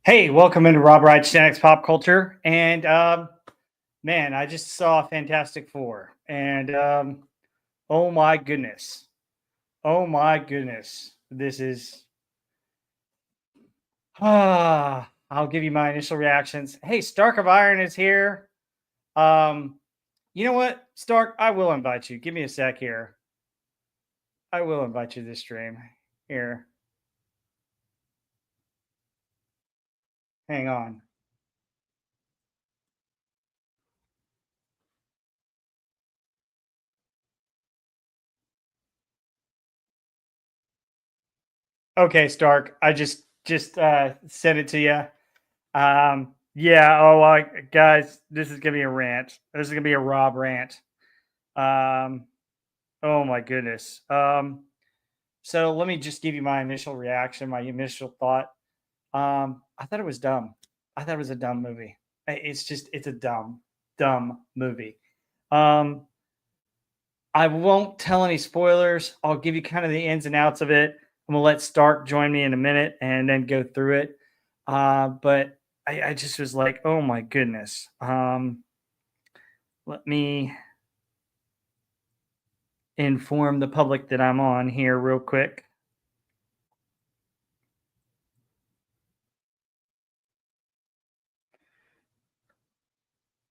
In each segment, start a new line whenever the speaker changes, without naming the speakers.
Hey, welcome into Rob Wright's Gen X Pop Culture. And man, I just saw Fantastic Four. And oh my goodness. Oh my goodness. This is I'll give you my initial reactions. Hey, Stark of Iron is here. You know what, Stark? I will invite you. Give me a sec here. I will invite you to this stream. Here. Hang on. Okay, Stark. I just sent it to you. Yeah. Oh, guys, this is gonna be a rant. This is gonna be a Rob rant. Oh my goodness. So let me just give you my initial reaction, my initial thought. I thought it was dumb. I thought it was a dumb movie. It's a dumb movie. Um, I won't tell any spoilers. I'll give you kind of the ins and outs of it. I'm gonna let Stark join me in a minute and then go through it. But I just was like, oh my goodness. Let me inform the public that I'm on here real quick.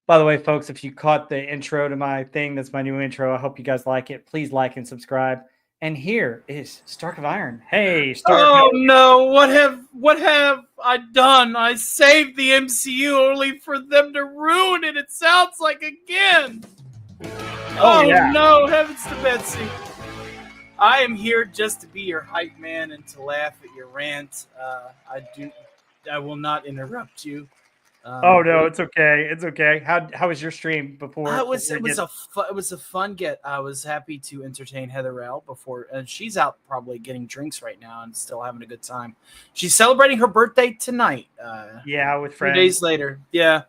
By the way, folks, if you caught the intro to my thing, that's my new intro. I hope you guys like it. Please like and subscribe. And here is Stark of Iron. Hey, Stark.
Oh no, what have I done? I saved the MCU only for them to ruin it, it sounds like, again. Oh yeah. No, heavens to Betsy. I am here just to be your hype man and to laugh at your rant. I will not interrupt you.
Oh no, it's okay. It's okay. How was your stream before?
It was a fun get. I was happy to entertain Heather L before, and she's out probably getting drinks right now and still having a good time. She's celebrating her birthday tonight.
Yeah, with friends.
2 days later. Yeah.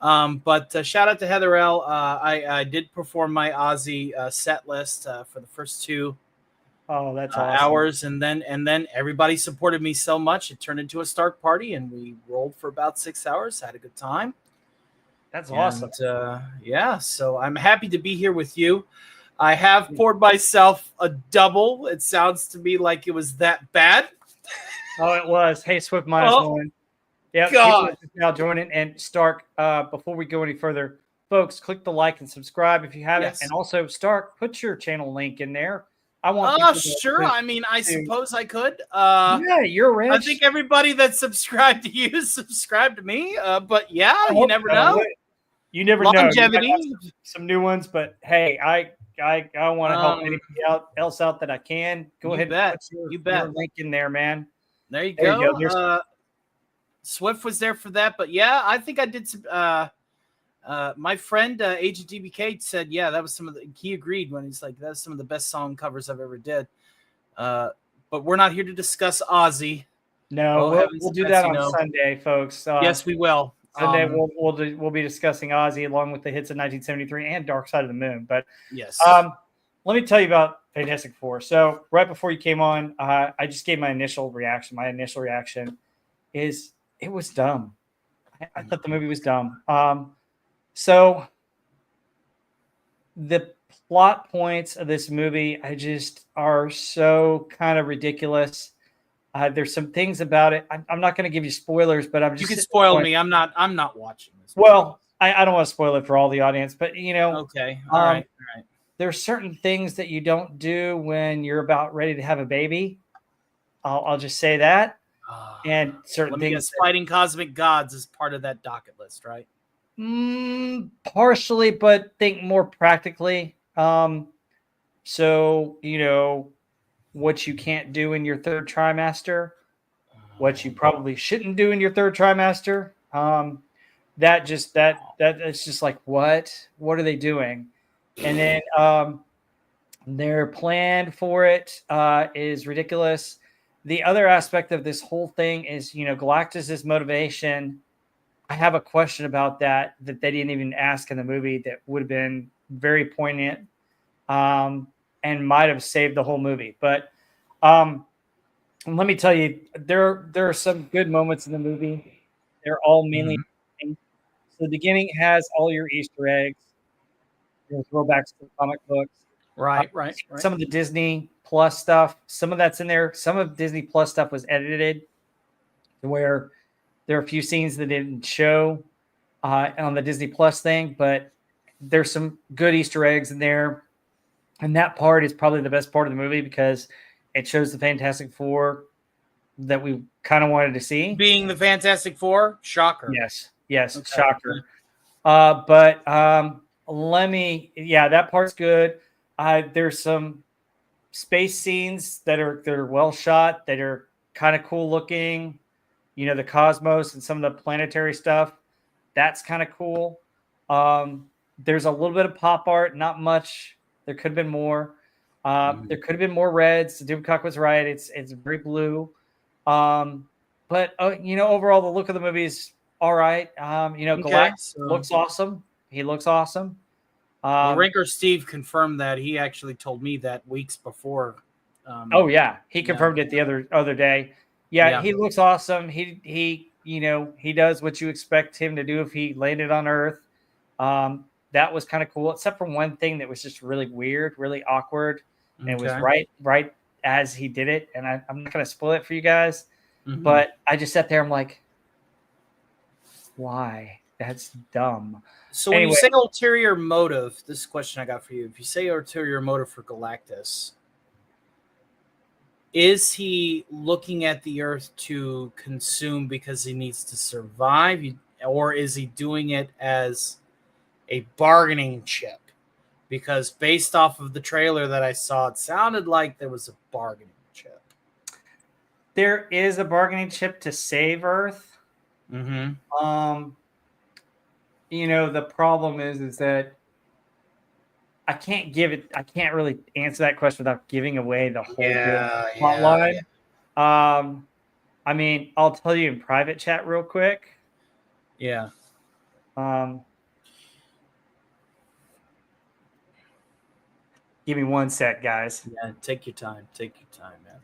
But shout out to Heather L. I did perform my Ozzy set list for the first two.
Oh, that's awesome.
Hours, and then everybody supported me so much it turned into a Stark party, and we rolled for about 6 hours. Had a good time.
That's awesome.
Yeah, so I'm happy to be here with you. I have poured myself a double. It sounds to me like it was that bad.
Oh, it was. Hey, Swift -1. Yeah,
God.
Now joining. And Stark, before we go any further, folks, click the like and subscribe if you haven't. Yes. And also, Stark, put your channel link in there. I want.
Sure. I mean, I suppose I could.
Yeah, you're rich.
I think everybody that subscribed to you subscribed to me. But yeah, you never know.
You never know. Some new ones, but hey, I want to help anybody else out that I can. Go ahead.
You bet.
Your link in there, man.
There you go. Swift was there for that, but yeah, I think I did some. My friend Agent DBK said, yeah, that was he agreed when he's like, that's some of the best song covers I've ever did. But we're not here to discuss Ozzy.
No, we'll do that on Sunday, folks.
Yes, we will.
Sunday we'll be discussing Ozzy along with the hits of 1973 and Dark Side of the Moon. But
yes,
let me tell you about Fantastic Four. So right before you came on, I just gave my initial reaction. My initial reaction is it was dumb. I thought the movie was dumb. So the plot points of this movie, I just are so kind of ridiculous. There's some things about it. I'm not going to give you spoilers, but
you can spoil me. I'm not watching this.
Well, I don't want to spoil it for all the audience, but
okay. All right.
There's certain things that you don't do when you're about ready to have a baby. I'll just say that. And certain things.
Fighting cosmic gods is part of that docket list, right?
Partially, but think more practically. So, what you can't do in your third trimester, what you probably shouldn't do in your third trimester. That's just like, what are they doing? And then their plan for it is ridiculous. The other aspect of this whole thing is, Galactus's motivation. I have a question about that they didn't even ask in the movie that would have been very poignant and might have saved the whole movie. But let me tell you, there are some good moments in the movie. They're all mainly so the beginning has all your Easter eggs, throwbacks to comic books.
Right.
Some of the Disney Plus stuff, some of that's in there. Some of Disney Plus stuff was edited to where there are a few scenes that didn't show on the Disney Plus thing, but there's some good Easter eggs in there. And that part is probably the best part of the movie because it shows the Fantastic Four that we kind of wanted to see.
Being the Fantastic Four? Shocker.
Yes, okay. Shocker. But that part's good. There's some space scenes that are well shot, that are kind of cool looking. The cosmos and some of the planetary stuff. That's kind of cool. There's a little bit of pop art, not much. There could have been more. There could have been more reds. Dubcock was right. It's very blue. But overall, the look of the movie is all right. Galactus looks awesome. He looks awesome.
Rinker Steve confirmed that. He actually told me that weeks before.
He confirmed it the other day. Yeah, he looks awesome. He does what you expect him to do if he landed on Earth. That was kind of cool, except for one thing that was just really weird, really awkward. And it was right as he did it. And I'm not going to spoil it for you guys, but I just sat there. I'm like, why? That's dumb.
So when you say ulterior motive, this question I got for you. If you say ulterior motive for Galactus, is he looking at the Earth to consume because he needs to survive? Or is he doing it as a bargaining chip? Because based off of the trailer that I saw, it sounded like there was a bargaining chip.
There is a bargaining chip to save Earth.
Mm-hmm.
The problem is that I can't really answer that question without giving away the whole plotline. I mean, I'll tell you in private chat real quick.
Yeah.
Give me 1 sec, guys.
Yeah, take your time. Take your time, man.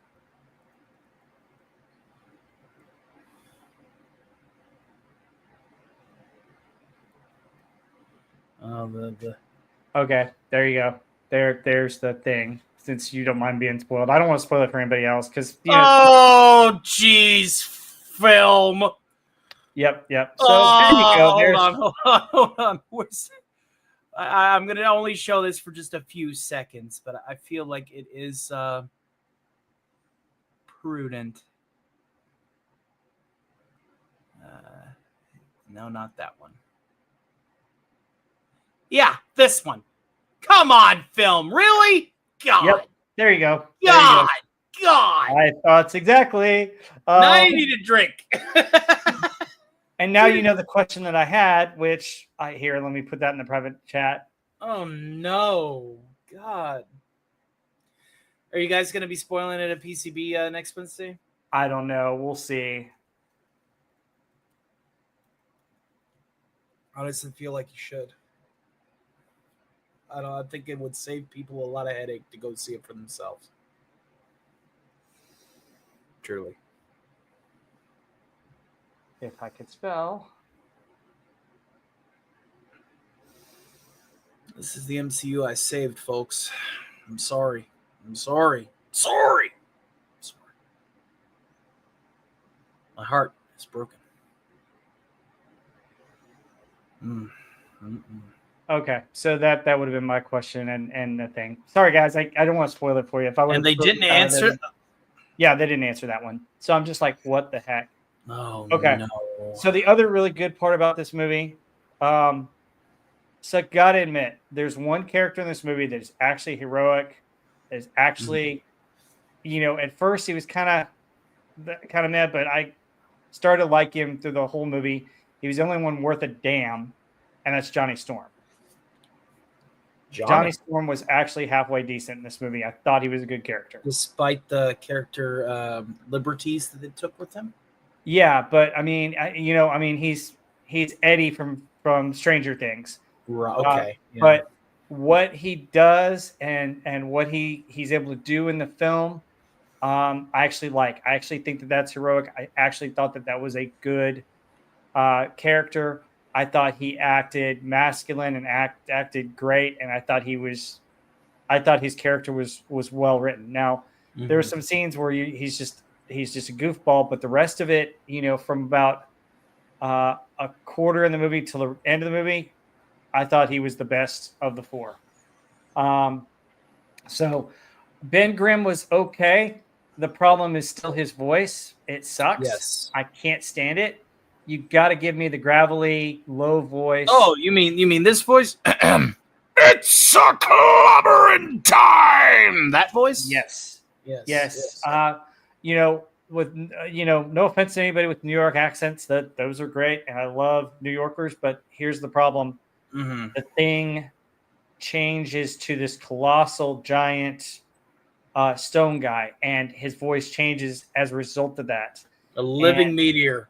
Okay, there you go. There's the thing. Since you don't mind being spoiled, I don't want to spoil it for anybody else because.
Oh, jeez, film.
Yep. So there you
go. Hold on. I'm going to only show this for just a few seconds, but I feel like it is prudent. No, not that one. Yeah, this one. Come on, film. Really? God.
Yep. There you go.
God.
My thoughts exactly.
Now you need a drink.
And now you know the question that I had, which let me put that in the private chat.
Oh, no. God. Are you guys going to be spoiling it at PCB next Wednesday?
I don't know. We'll see.
I honestly feel like you should. I think it would save people a lot of headache to go see it for themselves. Truly.
If I could spell.
This is the MCU I saved, folks. I'm sorry. My heart is broken.
Okay, so that would have been my question and the thing. Sorry, guys, I don't want to spoil it for you. If I
and they didn't answer.
Yeah, they didn't answer that one. So I'm just like, what the heck?
Oh,
okay.
No.
So the other really good part about this movie, so I gotta admit, there's one character in this movie that is actually heroic. Is actually, at first he was kind of kind of mad, but I started to like him through the whole movie. He was the only one worth a damn, and that's Johnny Storm. Johnny Storm was actually halfway decent in this movie. I thought he was a good character,
despite the character liberties that they took with him.
Yeah, but I mean, he's Eddie from Stranger Things.
Right. Okay.
But what he does and what he's able to do in the film, I actually like. I actually think that that's heroic. I actually thought that was a good character. I thought he acted masculine and acted great, and I thought his character was well written. Now, there were some scenes where he's just a goofball, but the rest of it, from about a quarter in the movie till the end of the movie, I thought he was the best of the four. So Ben Grimm was okay. The problem is still his voice. It sucks.
Yes.
I can't stand it. You got to give me the gravelly, low voice.
Oh, you mean this voice? It's a clobbering time. That voice?
Yes.
Yes.
With no offense to anybody with New York accents, those are great, and I love New Yorkers. But here's the problem: the Thing changes to this colossal, giant stone guy, and his voice changes as a result of that.
A living meteor.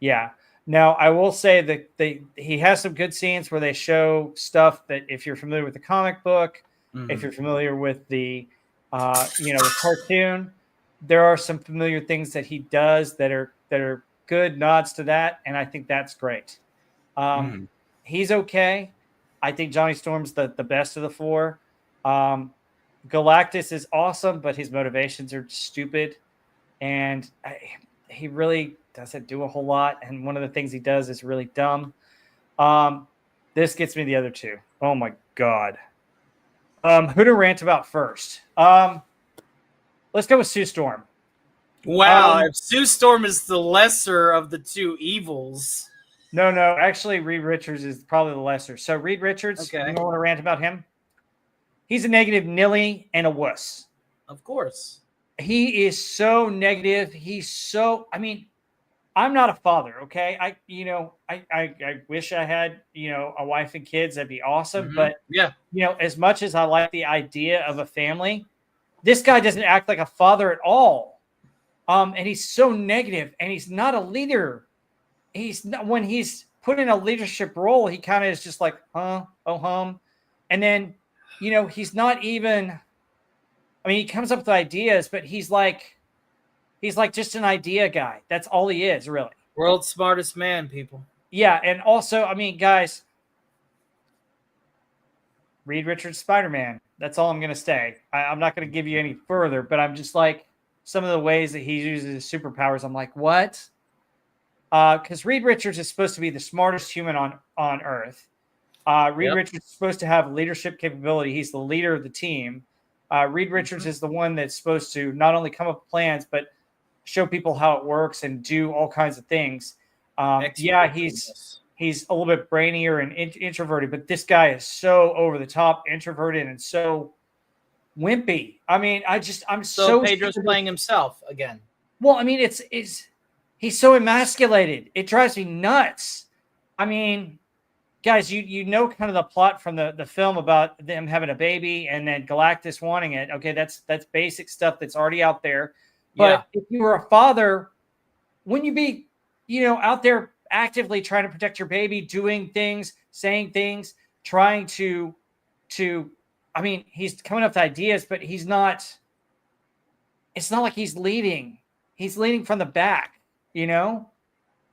Yeah. Now, I will say that he has some good scenes where they show stuff that if you're familiar with the comic book, if you're familiar with the cartoon, there are some familiar things that he does that are good nods to that, and I think that's great. He's okay. I think Johnny Storm's the best of the four. Galactus is awesome, but his motivations are stupid, and he really doesn't do a whole lot. And one of the things he does is really dumb. This gets me the other two. Oh my God. Who to rant about first? Let's go with Sue Storm.
Wow, if Sue Storm is the lesser of the two evils.
No, actually, Reed Richards is probably the lesser. So Reed Richards, You don't want to rant about him? He's a negative Nilly and a wuss.
Of course.
He is so negative. I'm not a father, okay? I wish I had, a wife and kids. That'd be awesome. But, as much as I like the idea of a family, this guy doesn't act like a father at all. And he's so negative, and he's not a leader. He's not, when he's put in a leadership role, he kind of is just like, and then, he's not even, he comes up with ideas, but he's like just an idea guy. That's all he is, really.
World's smartest man, people.
Yeah, and also, guys, Reed Richards Spider-Man. That's all I'm going to say. I'm not going to give you any further, but I'm just like, some of the ways that he uses his superpowers, I'm like, what? Because Reed Richards is supposed to be the smartest human on Earth. Reed Richards is supposed to have leadership capability. He's the leader of the team. Reed Richards is the one that's supposed to not only come up with plans, but show people how it works and do all kinds of things. He's a little bit brainier and introverted, but this guy is so over the top introverted and so wimpy. I'm so
Pedro's playing himself again.
Well, he's so emasculated. It drives me nuts. Guys, you know kind of the plot from the film about them having a baby and then Galactus wanting it. Okay, that's basic stuff that's already out there. But if you were a father, wouldn't you be, out there actively trying to protect your baby, doing things, saying things, trying to he's coming up with ideas, but he's not. It's not like he's leading. He's leading from the back, and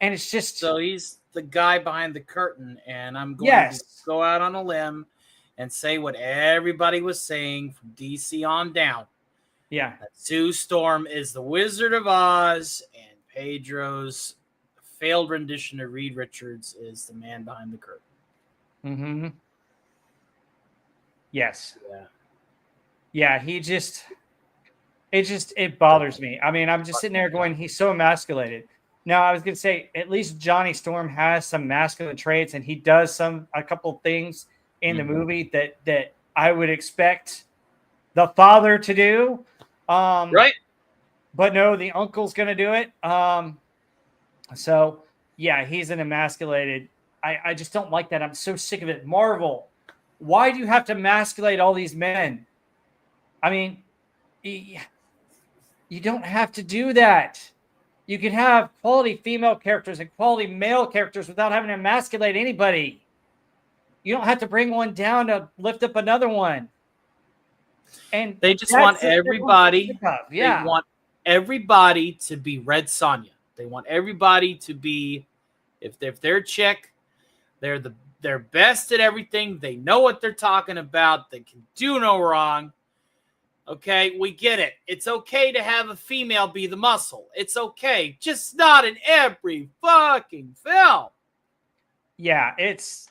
it's just.
So he's the guy behind the curtain, and I'm going to go out on a limb and say what everybody was saying from DC on down.
Yeah.
That Sue Storm is the Wizard of Oz, and Pedro's failed rendition of Reed Richards is the man behind the curtain.
Mm-hmm. Yes.
Yeah.
It bothers me. I'm just sitting there going, he's so emasculated. Now, I was going to say, at least Johnny Storm has some masculine traits, and he does a couple of things in the movie that I would expect the father to do.
Right.
but no, the uncle's going to do it. So yeah, he's an emasculated. I just don't like that. I'm so sick of it. Marvel, why do you have to emasculate all these men? I mean, you don't have to do that. You can have quality female characters and quality male characters without having to emasculate anybody. You don't have to bring one down to lift up another one. And
they just want everybody.
Yeah.
They want everybody to be Red Sonja. They want everybody to be, if they're a chick, they're best at everything. They know what they're talking about. They can do no wrong. Okay, we get it. It's okay to have a female be the muscle. It's okay, just not in every fucking film.
Yeah, it's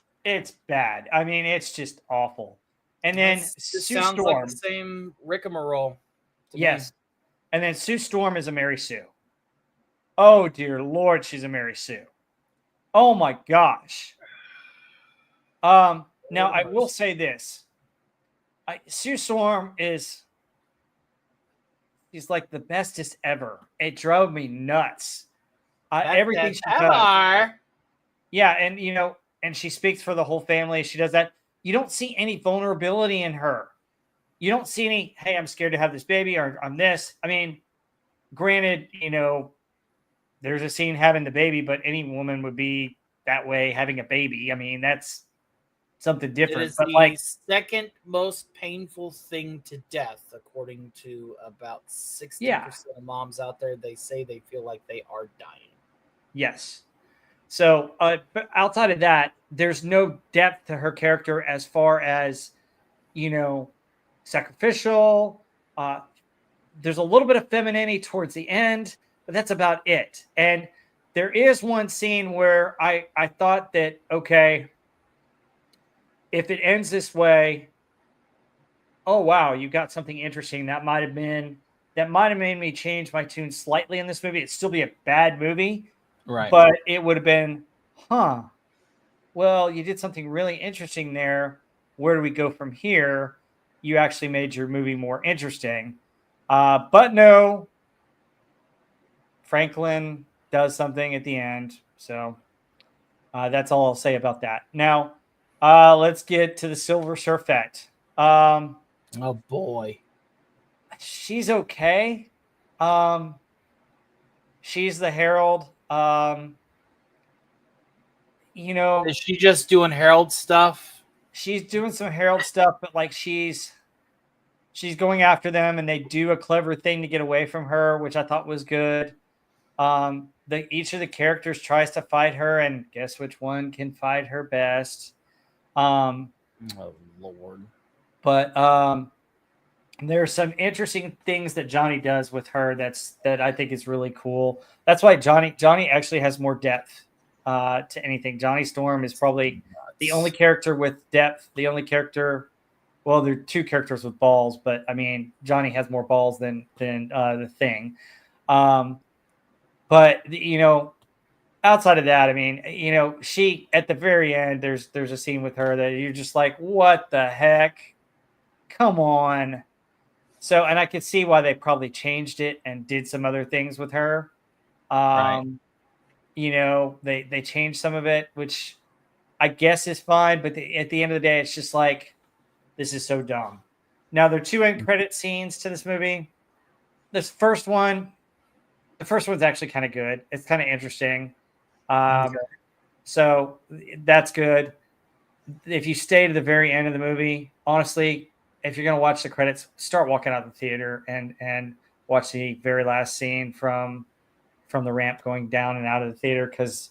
bad. I mean, it's just awful. And then Sue
sounds
Storm,
like the same rigmarole.
Yes, and then Sue Storm is a Mary Sue. Oh dear Lord, she's a Mary Sue. Oh my gosh. Now I will say this: Sue Storm she's like the bestest ever. It drove me nuts. Everything she does. Yeah, and and she speaks for the whole family. She does that. You don't see any vulnerability in her. You don't see any, hey, I'm scared to have this baby or I'm this. I mean, granted, there's a scene having the baby, but any woman would be that way having a baby. I mean, that's something different.
It is the second most painful thing to death, according to about 60% of moms out there. They say they feel like they are dying.
Yes. So, but outside of that, there's no depth to her character as far as, sacrificial. There's a little bit of femininity towards the end, but that's about it. And there is one scene where I thought that, okay, if it ends this way, oh, wow, you got something interesting. That might have made me change my tune slightly in this movie. It'd still be a bad movie.
Right.
But it would have been, well, you did something really interesting there. Where do we go from here? You actually made your movie more interesting. But no, Franklin does something at the end. So that's all I'll say about that. Now, let's get to the Silver Surfette.
Oh, boy.
She's okay. She's the Herald.
Is she just doing Herald stuff?
She's doing some Herald stuff, but like she's going after them, and they do a clever thing to get away from her, which I thought was good. Each of the characters tries to fight her, and guess which one can fight her best?
Oh Lord!
But there are some interesting things that Johnny does with her that I think is really cool. That's why Johnny actually has more depth to anything. Johnny Storm is probably the only character with depth. The only character, well, there are two characters with balls, but I mean, Johnny has more balls than the Thing. But outside of that, I mean, she at the very end, there's a scene with her that you're just like, what the heck? Come on. So, and I could see why they probably changed it and did some other things with her. Right. They changed some of it, which I guess is fine. But at the end of the day, it's just like, this is so dumb. Now, there are two end credit scenes to this movie. The first one's actually kind of good. It's kind of interesting. So that's good. If you stay to the very end of the movie, honestly, if you're going to watch the credits, start walking out of the theater and watch the very last scene from the ramp going down and out of the theater, because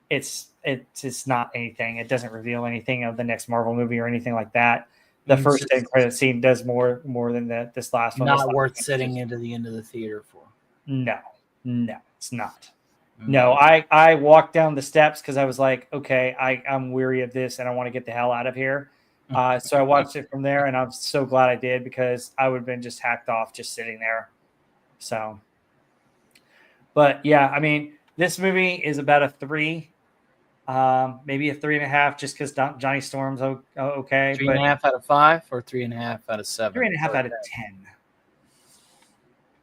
it's not anything. It doesn't reveal anything of the next Marvel movie or anything like that. The first end credit scene does more than this last one.
Not worth sitting into the end of the theater for.
No, it's not. No, I walked down the steps because I was like, okay, I'm weary of this and I want to get the hell out of here. So I watched it from there, and I'm so glad I did, because I would have been just hacked off just sitting there. So, but yeah, I mean, this movie is about a 3, maybe a 3.5, just because Johnny Storm's okay.
3.5 out of 5 or 3.5 out of 7?
3.5 out of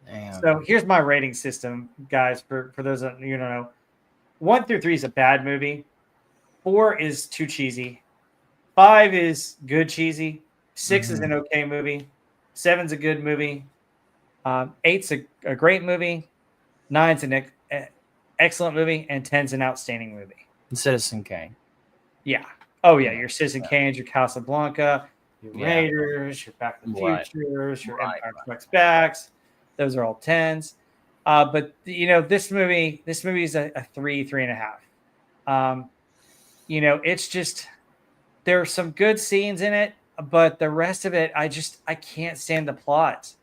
10.
Damn.
So here's my rating system, guys. For those that you don't know, 1 through 3 is a bad movie. 4 is too cheesy. 5 is good cheesy. 6 is an okay movie. 7's a good movie. 8's a great movie. 9's an excellent movie, and 10's an outstanding movie.
Citizen Kane.
Yeah. Oh yeah, your Citizen Kane's, your Casablanca, your
Yeah.
Raiders, your Back to the
Right.
Futures, your
Right,
Empire Strikes Backs. Those are all 10s. But this movie is a 3.5. It's just there are some good scenes in it, but the rest of it, I can't stand the plot.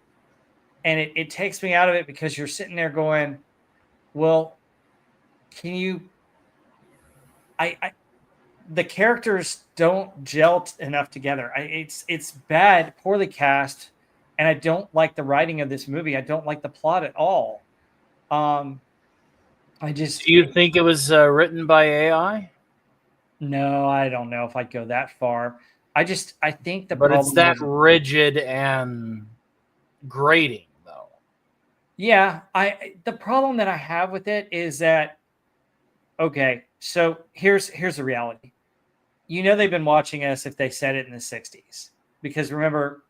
And it takes me out of it because you're sitting there going, well, can you the characters don't gel enough together. It's bad, poorly cast, and I don't like the writing of this movie. I don't like the plot at all. Do
you think it was written by AI?
No, I don't know if I'd go that far. I think
but it's that rigid and grating, though.
Yeah, the problem that I have with it is that okay, so here's the reality. They've been watching us if they said it in the 60s. Because remember,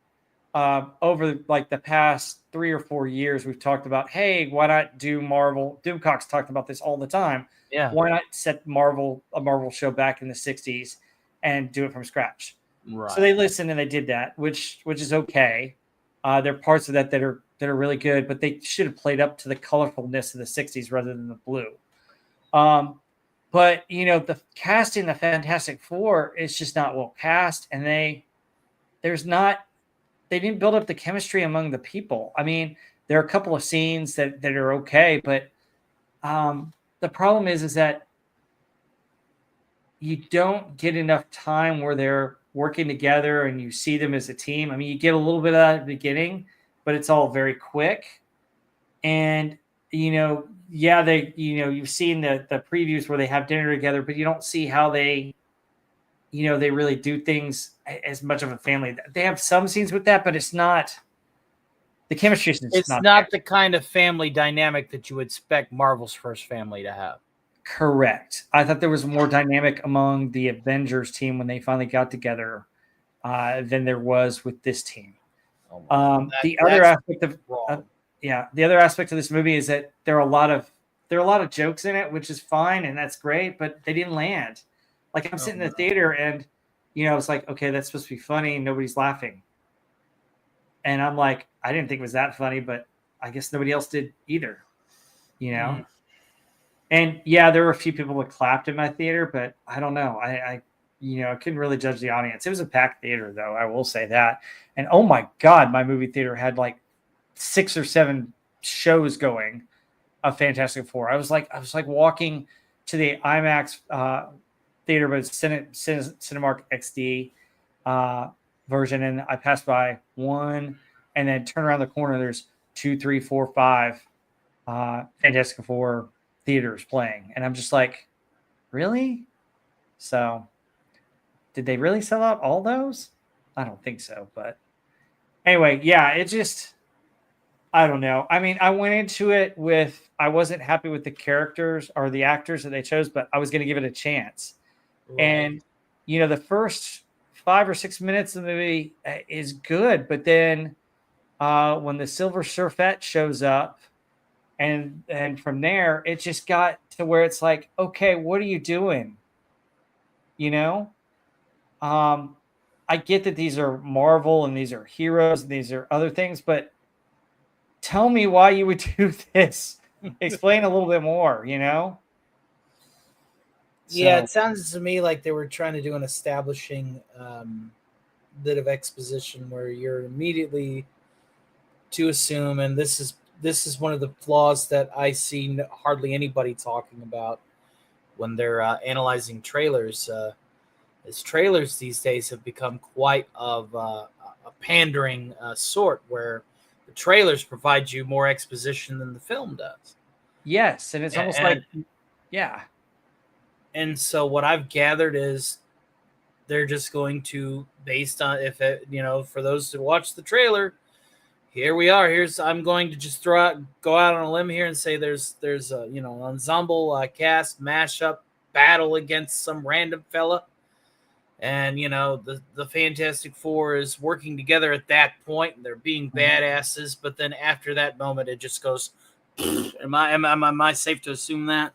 over like the past 3 or 4 years, we've talked about, hey, why not do Marvel? Doomcock's talked about this all the time.
Yeah.
Why not set a Marvel show back in the 60s and do it from scratch?
Right.
So they listened and they did that, which is okay. There are parts of that are really good, but they should have played up to the colorfulness of the 60s rather than the blue. But the casting, the Fantastic Four, is just not well cast, and they didn't build up the chemistry among the people. I mean, there are a couple of scenes that are okay, but the problem is that you don't get enough time where they're working together and you see them as a team. I mean, you get a little bit of that at the beginning, but it's all very quick. And you've seen the previews where they have dinner together, but you don't see how they really do things as much of a family. They have some scenes with that, but it's not the chemistry.
It's not the kind of family dynamic that you would expect Marvel's first family to have.
Correct. I thought there was more dynamic among the Avengers team when they finally got together than there was with this team. The other aspect of this movie is that there are a lot of jokes in it, which is fine and that's great, but they didn't land. Like I'm sitting in the theater and it's like, okay, that's supposed to be funny and nobody's laughing. And I'm like, I didn't think it was that funny, but I guess nobody else did either. And yeah, there were a few people that clapped in my theater, but I don't know. I couldn't really judge the audience. It was a packed theater, though. I will say that. And oh my God, my movie theater had like 6 or 7 shows going of Fantastic Four. I was like walking to the IMAX theater, but it's Cinemark XD version, and I passed by one, and then turn around the corner. There's 2, 3, 4, 5 Fantastic Four theaters playing, and I'm just like, really? So did they really sell out all those? I don't think so, but anyway, yeah, it just, I don't know. I mean, I went into it with, I wasn't happy with the characters or the actors that they chose, but I was going to give it a chance. Right. And the first 5 or 6 minutes of the movie is good, but then when the Silver Surfette shows up, and from there, it just got to where it's like, okay, what are you doing? I get that these are Marvel and these are heroes and these are other things, but tell me why you would do this. Explain a little bit more, So.
Yeah, it sounds to me like they were trying to do an establishing bit of exposition where you're immediately to assume, and this is one of the flaws that I see hardly anybody talking about when they're analyzing trailers. As trailers these days have become quite of a pandering sort, where the trailers provide you more exposition than the film does.
Yes, and it's almost like, yeah.
And so what I've gathered is they're just going to, based on for those who watch the trailer, here we are. I'm going to just go out on a limb here and say there's a an ensemble cast mashup battle against some random fella, and the Fantastic Four is working together at that point, and they're being badasses. But then after that moment, it just goes. Am I safe to assume that?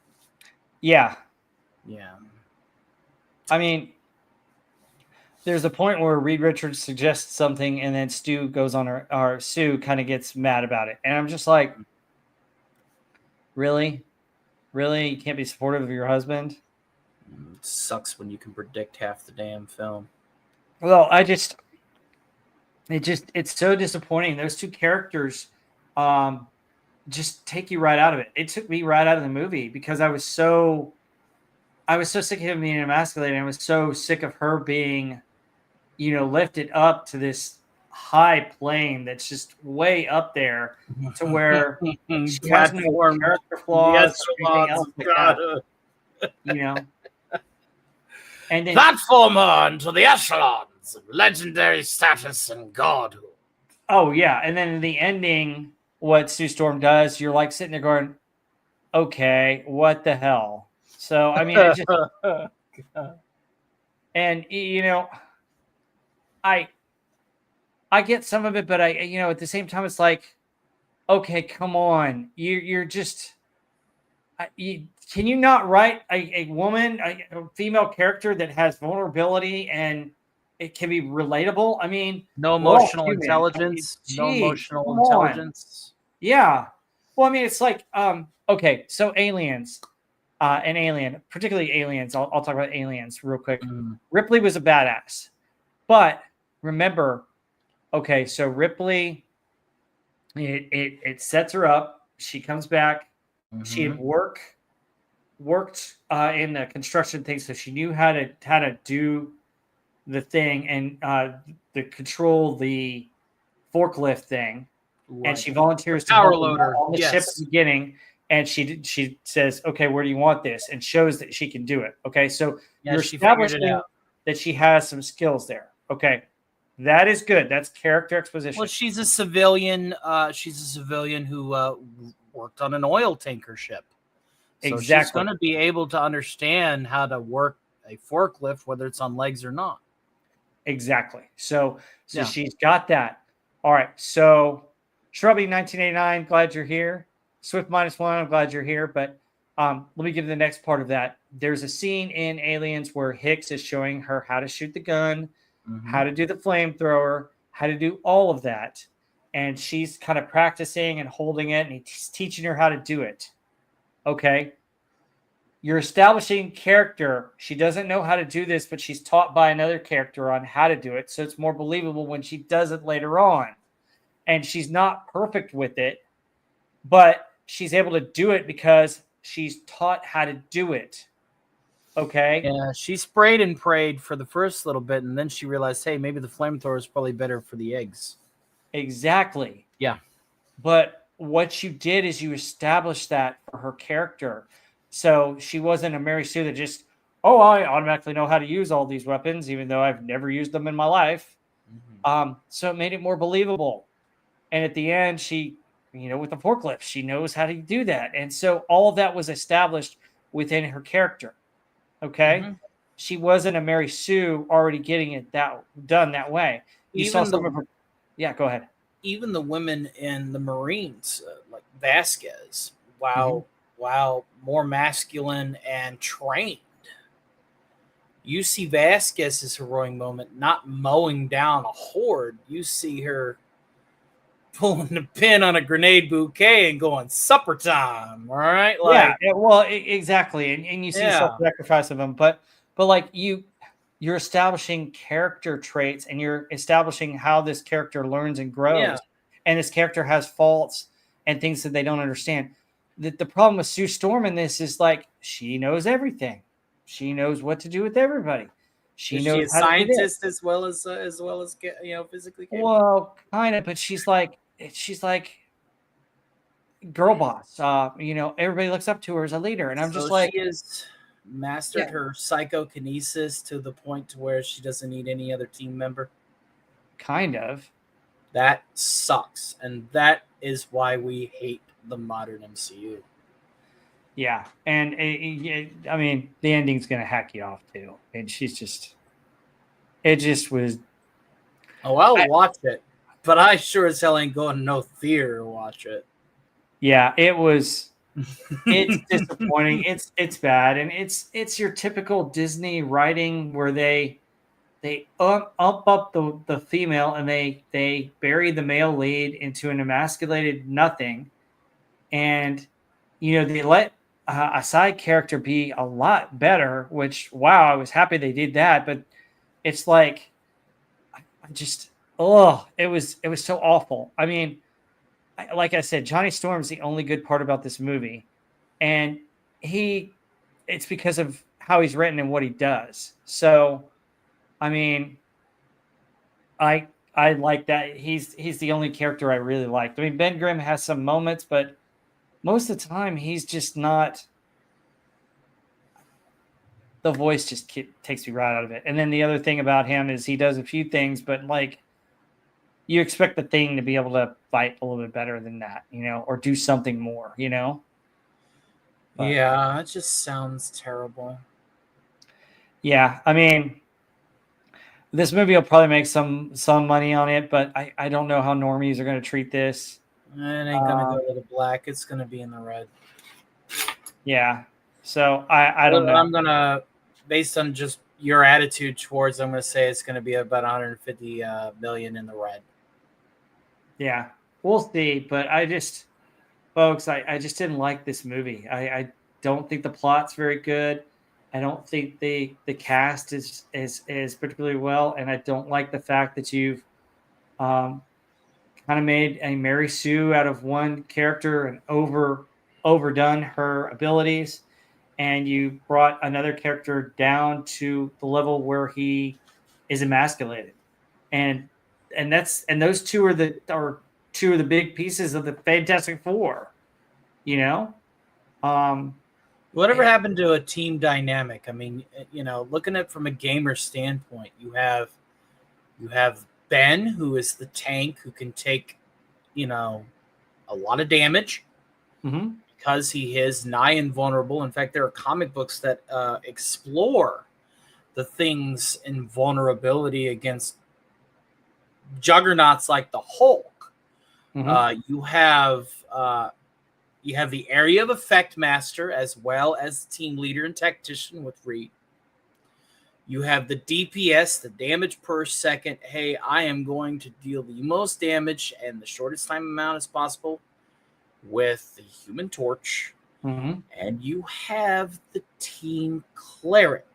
Yeah.
Yeah.
I mean, there's a point where Reed Richards suggests something, and then Stu goes on or Sue kind of gets mad about it, and I'm just like, really, you can't be supportive of your husband.
It sucks when you can predict half the damn film.
Well, it's so disappointing. Those two characters just take you right out of it. It took me right out of the movie because I was so sick of him being emasculated. I was so sick of her being, lifted up to this high plane that's just way up there to where she has no character flaws or anything else like that. And then
platform her into the echelons of legendary status and godhood.
Oh yeah, and then in the ending, what Sue Storm does, you're like sitting there going, "Okay, what the hell?" So I mean, it just, and I get some of it, but at the same time, it's like, okay, come on, you're just. Can you not write a woman, a female character that has vulnerability and it can be relatable? I mean,
no emotional intelligence. No emotional intelligence.
Yeah. Well, I mean, it's like, okay, so Aliens, and Alien, particularly Aliens. I'll talk about Aliens real quick. Ripley was a badass, but remember, okay, so Ripley, it sets her up. She comes back. She had worked in the construction thing, so she knew how to do the thing and control the forklift thing. Right. And she volunteers to
power loader
on the ship at the beginning. And she says, "Okay, where do you want this?" And shows that she can do it. Okay, so you're establishing that she has some skills there. Okay, that is good. That's character exposition.
Well, she's a civilian. She's a civilian who worked on an oil tanker ship. So exactly. She's going to be able to understand how to work a forklift, whether it's on legs or not.
Exactly. So she's got that. All right. So Shrubby 1989, glad you're here. Swift -1, I'm glad you're here. But let me get to the next part of that. There's a scene in Aliens where Hicks is showing her how to shoot the gun, how to do the flamethrower, how to do all of that. And she's kind of practicing and holding it, and he's teaching her how to do it. Okay. You're establishing character. She doesn't know how to do this, but she's taught by another character on how to do it. So it's more believable when she does it later on. And she's not perfect with it, but she's able to do it because she's taught how to do it. Okay.
Yeah, she sprayed and prayed for the first little bit, and then she realized, hey, maybe the flamethrower is probably better for the eggs.
Exactly.
Yeah.
But what you did is you established that for her character. So she wasn't a Mary Sue that just, I automatically know how to use all these weapons, even though I've never used them in my life. So it made it more believable. And at the end, she, with the forklift, she knows how to do that. And so all of that was established within her character. Okay. She wasn't a Mary Sue already getting it done that way. You saw some of her. Yeah, go ahead.
Even the women in the Marines, like Vasquez, while more masculine and trained, you see Vasquez's heroic moment not mowing down a horde. You see her pulling the pin on a grenade bouquet and going supper time. All right,
exactly, and you see self-sacrifice of them, but like you're establishing character traits, and you're establishing how this character learns and grows, and this character has faults and things that they don't understand. The problem with Sue Storm in this is like she knows everything. She knows what to do with everybody.
Is she a scientist as well as physically capable?
Well, kind of, but she's like girl boss. Everybody looks up to her as a leader, and I'm just like,
she has mastered her psychokinesis to the point to where she doesn't need any other team member.
Kind of.
That sucks. And that is why we hate the modern MCU.
Yeah. And I mean, the ending's going to hack you off too. And it just was.
Oh, I'll watch it, but I sure as hell ain't going to no theater to watch it.
Yeah, it was. It's disappointing. It's bad, and it's your typical Disney writing where they up the female and they bury the male lead into an emasculated nothing, and they let a side character be a lot better. Which wow, I was happy they did that, but it's like I just it was so awful. I mean, like I said, Johnny Storm's the only good part about this movie. And it's because of how he's written and what he does. So, I mean, I like that. He's the only character I really liked. I mean, Ben Grimm has some moments, but most of the time he's just not. The voice just takes me right out of it. And then the other thing about him is he does a few things, but like you expect the Thing to be able to fight a little bit better than that, or do something more,
But, yeah, it just sounds terrible.
Yeah, I mean, this movie will probably make some money on it, but I don't know how normies are going to treat this.
It ain't going to go to the black. It's going to be in the red.
Yeah, so I don't know.
I'm going to, based on just your attitude towards, I'm going to say it's going to be about 150 million in the red.
Yeah, we'll see, but folks, I just didn't like this movie. I don't think the plot's very good. I don't think the cast is particularly well, and I don't like the fact that you've kind of made a Mary Sue out of one character and overdone her abilities, and you brought another character down to the level where he is emasculated, and those two are two of the big pieces of the Fantastic Four,
Whatever happened to a team dynamic? I mean, looking at it from a gamer standpoint, you have Ben, who is the tank, who can take, a lot of damage because he is nigh invulnerable. In fact, there are comic books that explore the Thing's invulnerability against juggernauts like the Hulk. You have the area of effect master as well as the team leader and tactician with Reed. You have the DPS, the damage per second. Hey, I am going to deal the most damage and the shortest time amount as possible with the Human Torch. And you have the team cleric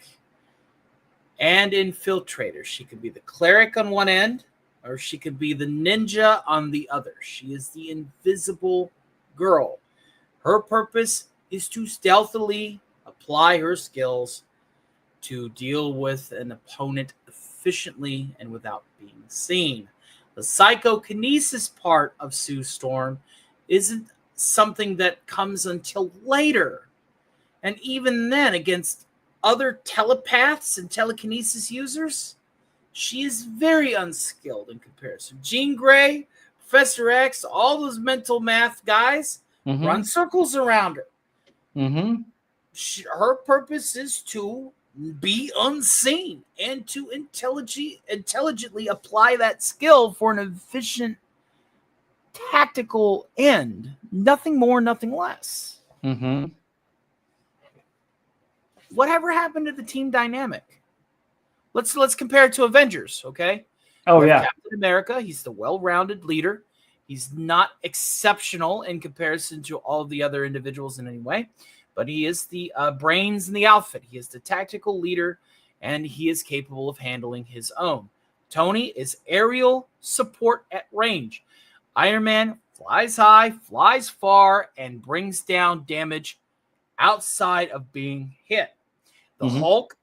and infiltrator. She could be the cleric on one end, or she could be the ninja on the other. She is the invisible girl. Her purpose is to stealthily apply her skills to deal with an opponent efficiently and without being seen. The psychokinesis part of Sue Storm isn't something that comes until later. And even then, against other telepaths and telekinesis users, she is very unskilled in comparison. Jean Grey, Professor X, all those mental math guys run circles around her. Her purpose is to be unseen and to intelligently apply that skill for an efficient tactical end. Nothing more, nothing less. Whatever happened to the team dynamic? Let's compare it to Avengers, okay?
Oh, yeah.
Captain America, he's the well-rounded leader. He's not exceptional in comparison to all of the other individuals in any way, but he is the brains in the outfit. He is the tactical leader, and he is capable of handling his own. Tony is aerial support at range. Iron Man flies high, flies far, and brings down damage outside of being hit. The Hulk,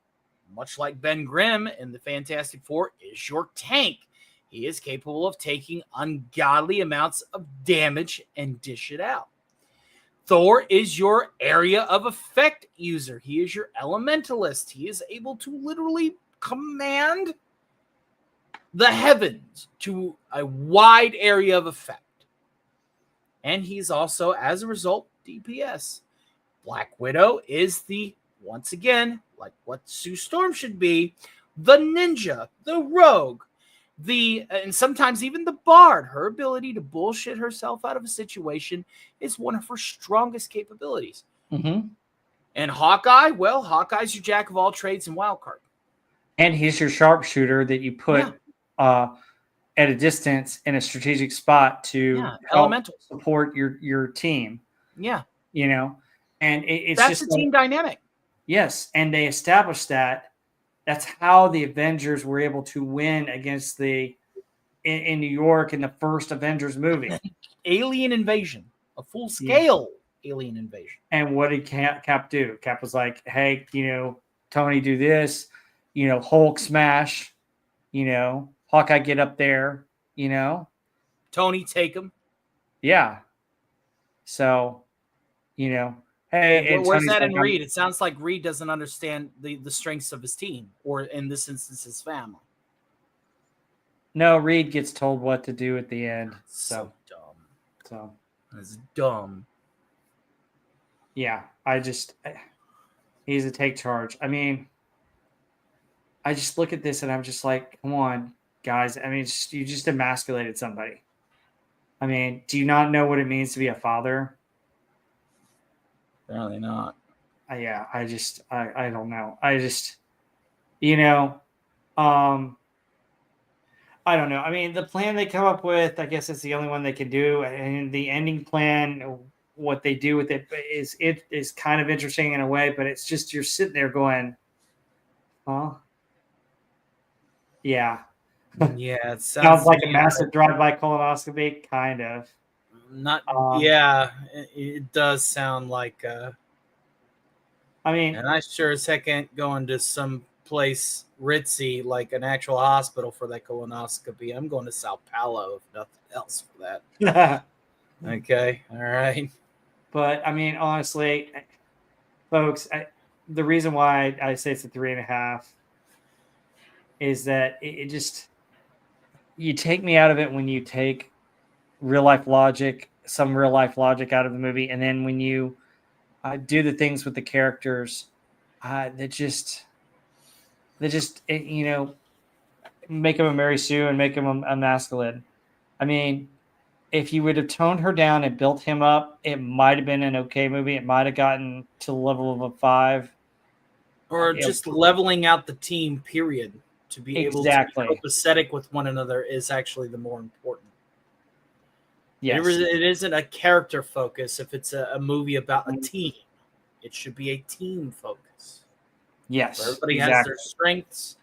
much like Ben Grimm in the Fantastic Four, is your tank. He is capable of taking ungodly amounts of damage and dish it out. Thor is your area of effect user. He is your elementalist. He is able to literally command the heavens to a wide area of effect. And he's also, as a result, DPS. Black Widow is once again, like what Sue Storm should be, the ninja, the rogue, and sometimes even the bard. Her ability to bullshit herself out of a situation is one of her strongest capabilities.
Mm-hmm.
And Hawkeye, well, Hawkeye's your jack of all trades and wild card.
And he's your sharpshooter that you put at a distance in a strategic spot to
elemental
support your team.
Yeah.
And it's
that's
just
a team dynamic.
Yes. And they established that. That's how the Avengers were able to win against in New York in the first Avengers movie.
Alien invasion, a full scale alien invasion.
And what did Cap do? Cap was like, hey, Tony, do this, Hulk smash, Hawkeye get up there,
Tony take him.
Yeah. So, hey.
Where's Tony's that in Reed? It sounds like Reed doesn't understand the strengths of his team, or in this instance, his family.
No, Reed gets told what to do at the end.
So dumb.
So
it's dumb.
Yeah, he's a take charge. I mean, I just look at this and I'm just like, come on, guys. I mean, you just emasculated somebody. I mean, do you not know what it means to be a father?
Apparently not.
Yeah, I don't know. I don't know. I mean, the plan they come up with, I guess it's the only one they can do. And the ending plan, what they do with it is kind of interesting in a way, but it's just, you're sitting there going, huh? Yeah.
Yeah. It
sounds like a massive drive-by colonoscopy, kind of.
Not. Yeah, it does sound like.
I mean,
and I sure as heck ain't going to some place ritzy like an actual hospital for that colonoscopy. I'm going to Sao Paulo, if nothing else, for that. Okay, all right.
But I mean, honestly, folks, the reason why I say it's a 3.5 is that it just, you take me out of it when you take some real life logic out of the movie, and then when you do the things with the characters that just make them a Mary Sue and make them a masculine. I mean, if you would have toned her down and built him up, it might have been an okay movie. It might have gotten to the level of a 5.
Or just leveling out the team, period. To be able to be copacetic with one another is actually the more important.
Yes.
It isn't a character focus if it's a movie about a team. It should be a team focus.
Yes.
So everybody has their strengths,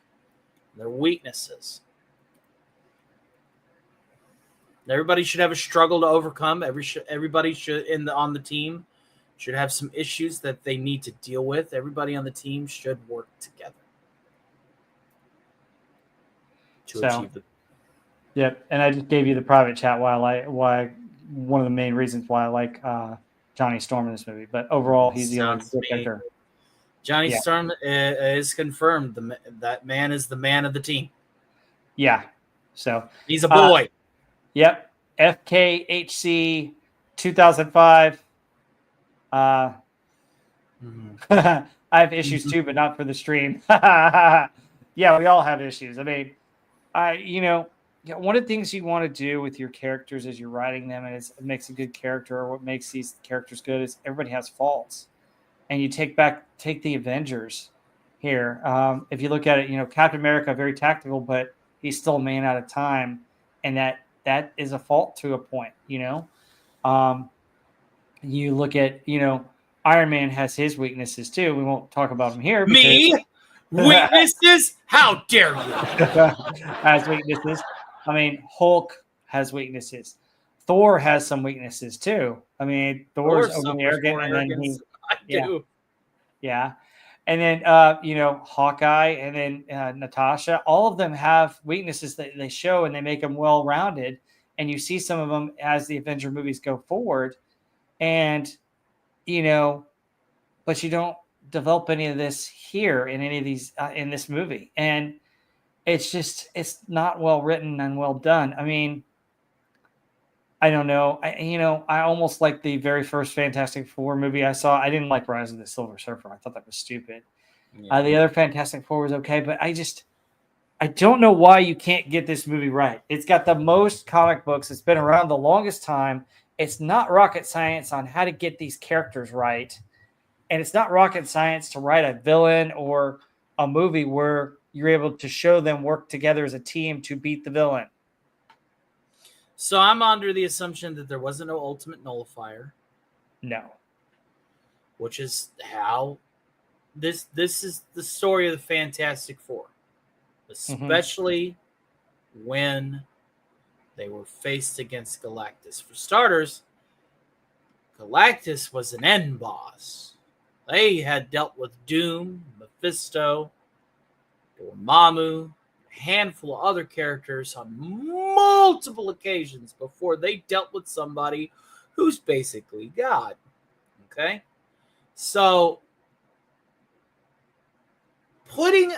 their weaknesses. Everybody should have a struggle to overcome. Everybody should on the team should have some issues that they need to deal with. Everybody on the team should work together to achieve the.
Yep, and I just gave you the private chat why one of the main reasons why I like Johnny Storm in this movie. But overall, he's the only character.
Johnny Storm is confirmed. That man is the man of the team.
Yeah, so
he's a boy.
Yep, FKHC 2005. I have issues too, but not for the stream. Yeah, we all have issues. I mean, one of the things you want to do with your characters as you're writing them, and it makes a good character, or what makes these characters good, is everybody has faults. And you take the Avengers here. If you look at it, Captain America, very tactical, but he's still a man out of time, and that is a fault to a point. You look at Iron Man has his weaknesses too. We won't talk about them here.
Me weaknesses? How dare you?
Has weaknesses. I mean, Hulk has weaknesses. Thor has some weaknesses too. I mean, Thor's overly arrogant, and then yeah. And then Hawkeye, and then Natasha. All of them have weaknesses that they show, and they make them well-rounded. And you see some of them as the Avenger movies go forward, and but you don't develop any of this here in any of these in this movie. And it's not well written and well done. I mean, I don't know. I almost like the very first Fantastic Four movie I saw. I didn't like Rise of the Silver Surfer. I thought that was stupid.
Yeah.
The other Fantastic Four was okay, but I don't know why you can't get this movie right. It's got the most comic books. It's been around the longest time. It's not rocket science on how to get these characters right. And it's not rocket science to write a villain or a movie where you're able to show them work together as a team to beat the villain.
So I'm under the assumption that there wasn't no ultimate nullifier.
No.
Which is how this is the story of the Fantastic Four. Especially when they were faced against Galactus. For starters, Galactus was an end boss. They had dealt with Doom, Mephisto, Dormammu, a handful of other characters on multiple occasions before they dealt with somebody who's basically God. Okay? So, putting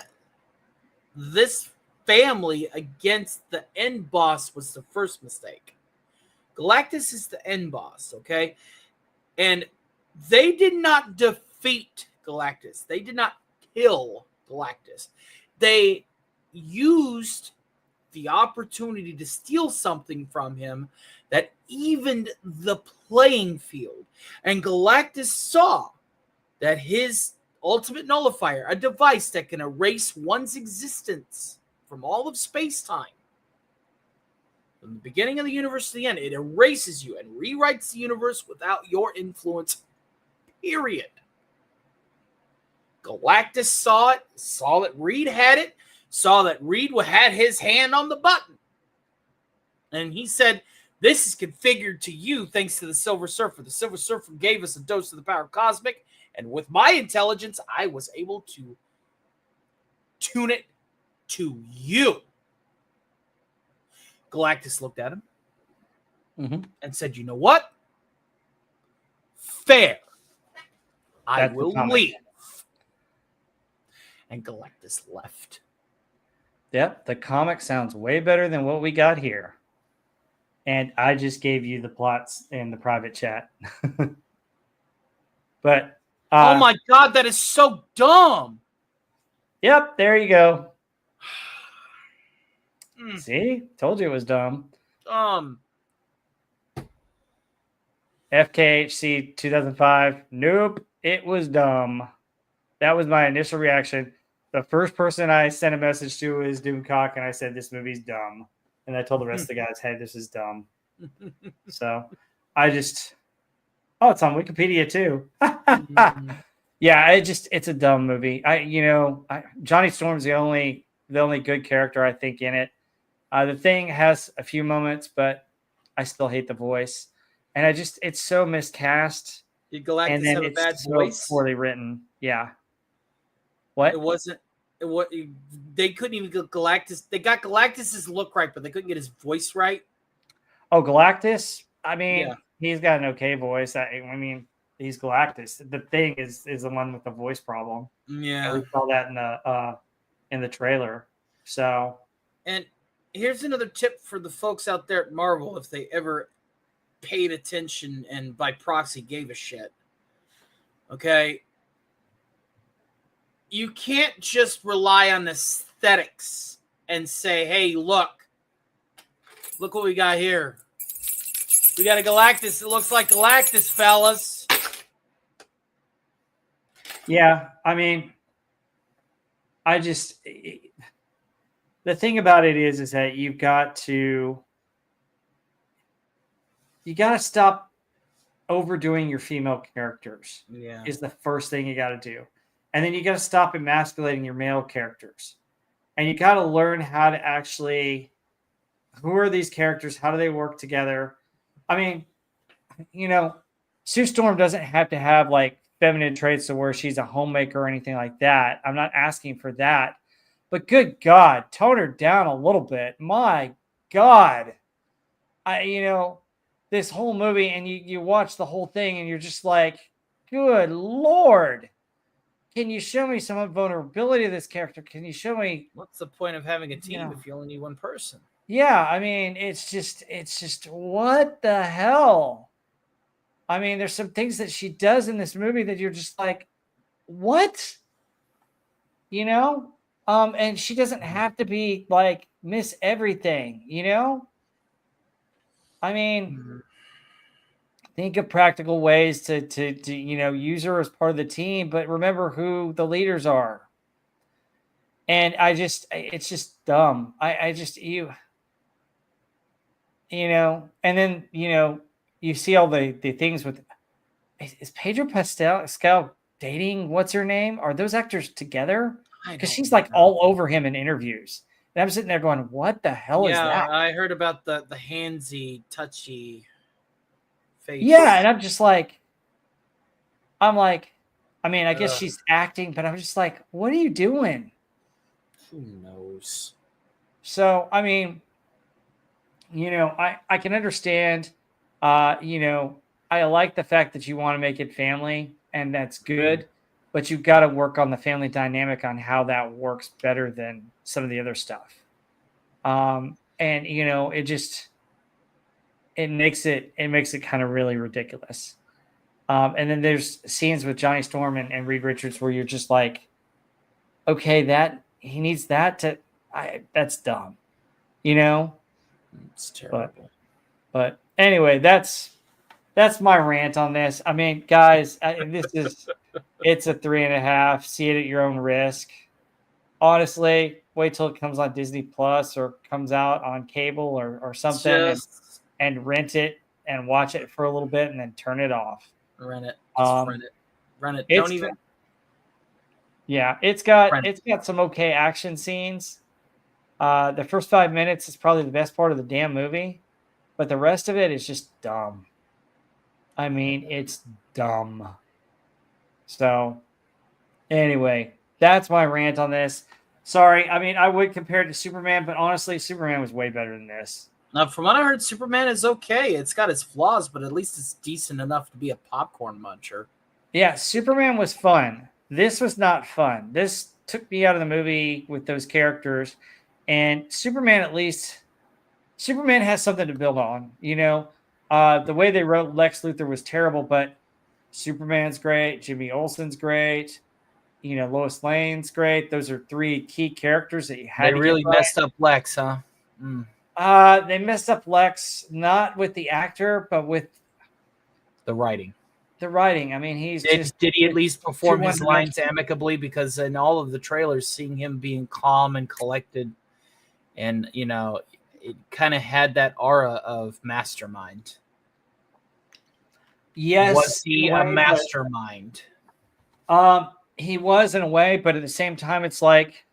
this family against the end boss was the first mistake. Galactus is the end boss, okay? And they did not defeat Galactus. They did not kill Galactus. They used the opportunity to steal something from him that evened the playing field. And Galactus saw that his ultimate nullifier, a device that can erase one's existence from all of space-time, from the beginning of the universe to the end, it erases you and rewrites the universe without your influence, period. Galactus saw it, saw that Reed had it, saw that Reed had his hand on the button. And he said, this is configured to you thanks to the Silver Surfer. The Silver Surfer gave us a dose of the power cosmic, and with my intelligence, I was able to tune it to you. Galactus looked at him and said, you know what? Fair. I will leave. And Galactus left.
Yep, the comic sounds way better than what we got here. And I just gave you the plots in the private chat. But
oh my God, that is so dumb.
Yep, there you go. See? Told you it was dumb. FKHC 2005. Nope, it was dumb. That was my initial reaction. The first person I sent a message to was Doomcock, and I said, this movie's dumb. And I told the rest of the guys, hey, this is dumb. So I just... Oh, it's on Wikipedia too. Yeah, it's a dumb movie. Johnny Storm's the only good character I think in it. The Thing has a few moments, but I still hate the voice, and it's so miscast.
Did Galactus have a bad voice?
Poorly written. Yeah. What?
It wasn't. They couldn't even get Galactus. They got Galactus's look right, but they couldn't get his voice right.
Oh, Galactus. I mean, yeah. He's got an okay voice. I mean, he's Galactus. The Thing is the one with the voice problem.
Yeah,
we saw that in the trailer. So,
and here's another tip for the folks out there at Marvel, if they ever paid attention and by proxy gave a shit. Okay, you can't just rely on aesthetics and say, "Hey, look what we got here. We got a Galactus. It looks like Galactus, fellas."
Yeah, I mean, the thing about it is that you've got to stop overdoing your female characters.
Yeah,
is the first thing you got to do, and then you got to stop emasculating your male characters, and you got to learn how to actually, who are these characters? How do they work together? I mean, Sue Storm doesn't have to have like feminine traits to where she's a homemaker or anything like that. I'm not asking for that, but good God, tone her down a little bit. My God, this whole movie, and you watch the whole thing and you're just like, good Lord, can you show me some vulnerability of this character? Can you show me,
What's the point of having a team
Yeah.
if you only need one person?
yeah, I mean, it's just what the hell? I mean, there's some things that she does in this movie that you're just like, what? You know? And she doesn't have to be like Miss Everything, you know? I mean, think of practical ways to use her as part of the team, but remember who the leaders are. And it's just dumb. I just and then you see all the things with, is Pedro Pascal dating what's her name? Are those actors together? Because she's like all over him in interviews, and I'm sitting there going, "What the hell is that?"
I heard about the handsy, touchy face.
Yeah, and I'm like, I mean, I guess she's acting, but I'm just like, what are you doing?
Who knows?
So, I mean, I can understand, I like the fact that you want to make it family, and that's good, but you've got to work on the family dynamic on how that works better than some of the other stuff. And it makes it kind of really ridiculous. And then there's scenes with Johnny Storm and Reed Richards where you're just like, okay, that he needs that that's dumb,
It's terrible.
But anyway, that's my rant on this. I mean, guys, it's a 3.5. See it at your own risk. Honestly, wait till it comes on Disney Plus or comes out on cable or something, and rent it and watch it for a little bit and then turn it off.
Rent it. Rent it. Don't even.
Yeah, it's got some okay action scenes. The first 5 minutes is probably the best part of the damn movie, but the rest of it is just dumb. I mean, it's dumb. So, anyway, that's my rant on this. Sorry, I mean, I would compare it to Superman, but honestly, Superman was way better than this.
Now, from what I heard, Superman is okay. It's got its flaws, but at least it's decent enough to be a popcorn muncher.
Yeah, Superman was fun. This was not fun. This took me out of the movie with those characters. And Superman has something to build on. The way they wrote Lex Luthor was terrible, but Superman's great. Jimmy Olsen's great. Lois Lane's great. Those are 3 key characters that you had.
They really messed up Lex, huh?
They messed up Lex, not with the actor, but with
the writing.
The writing. I mean,
did he at least perform his lines amicably? Because in all of the trailers, seeing him being calm and collected, and it kind of had that aura of mastermind.
Yes,
was he a mastermind?
He was in a way, but at the same time, it's like